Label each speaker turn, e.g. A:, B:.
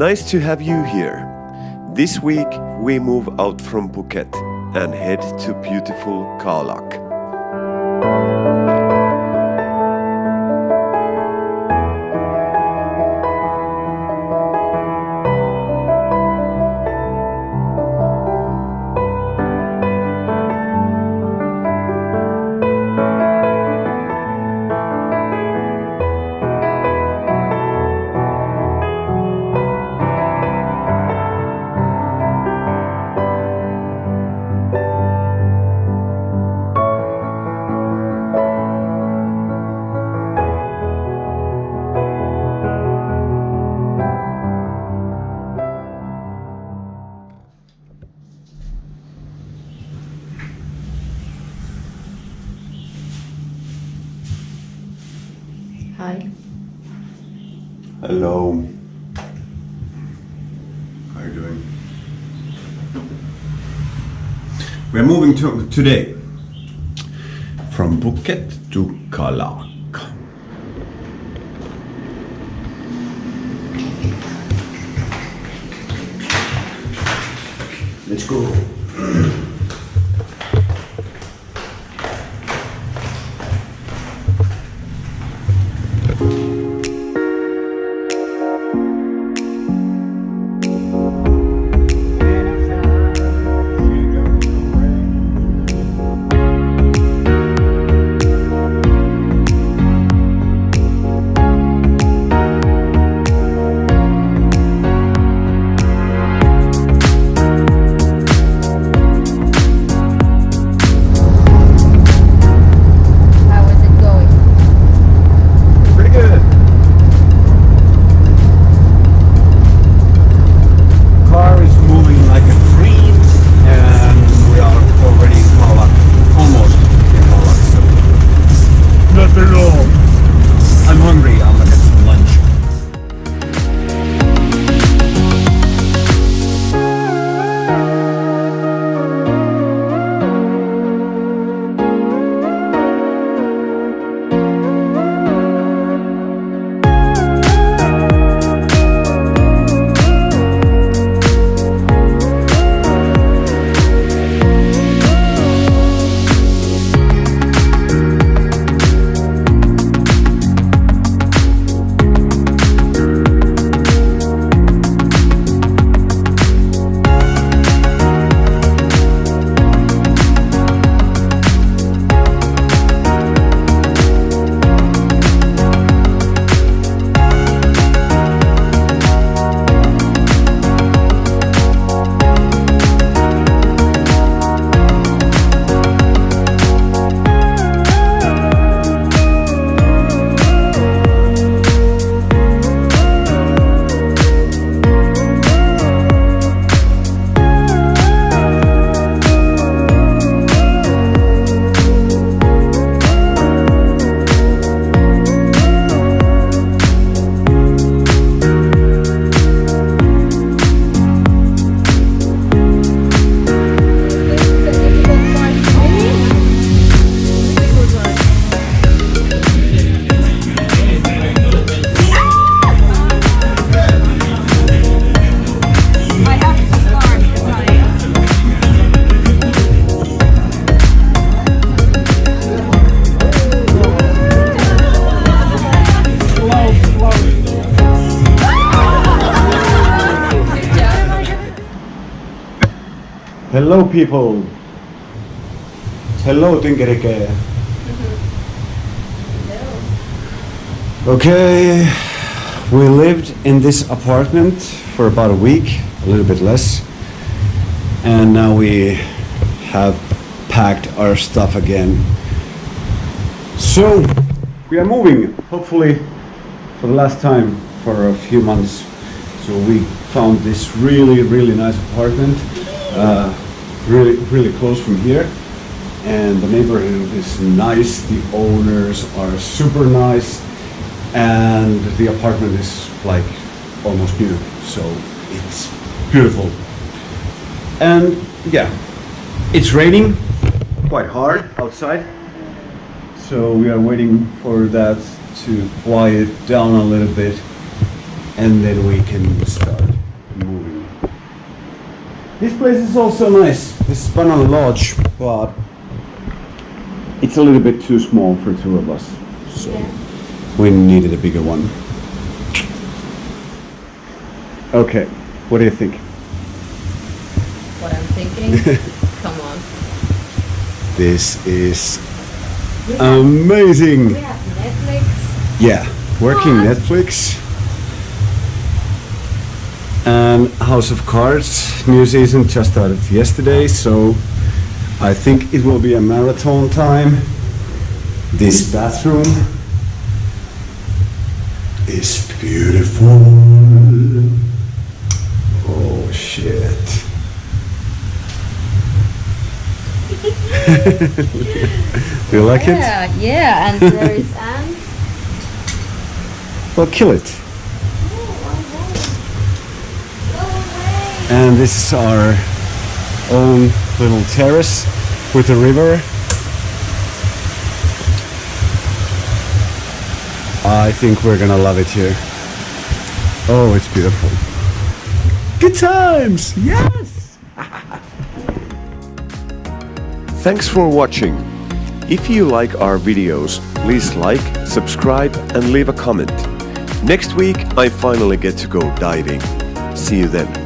A: Nice to have you here. This week we move out from Phuket and head to beautiful Khao Lak.
B: Hi.
A: Hello. How are you doing? We're moving today from Phuket to Khao Lak. Let's go. I'm hungry, I'm gonna get some lunch. Hello people. Hello Tinkerike. Okay, we lived in this apartment for about a week, a little bit less, and now we have packed our stuff again. So we are moving, hopefully for the last time for a few months. So we found this really nice apartment. Really close from here, and the neighborhood is nice, the owners are super nice, and the apartment is like almost new, so it's beautiful. And yeah, it's raining quite hard outside, so we are waiting for that to quiet down a little bit, and then we can start. This place is also nice. This is Banana Lodge, but it's a little bit too small for two of us. So we needed a bigger one. Okay, what do you think?
B: What I'm thinking? Come on.
A: This is amazing.
B: We have Netflix.
A: Yeah, working Netflix. And House of Cards new season just started yesterday, so I think it will be a marathon time. This bathroom is beautiful. Oh shit. Do you like it?
B: Yeah, and there is Anne.
A: Well, kill it. And this is our own little terrace with a river. I think we're gonna love it here. Oh, it's beautiful. Good times! Yes!
C: Thanks for watching. If you like our videos, please like, subscribe and leave a comment. Next week I finally get to go diving. See you then.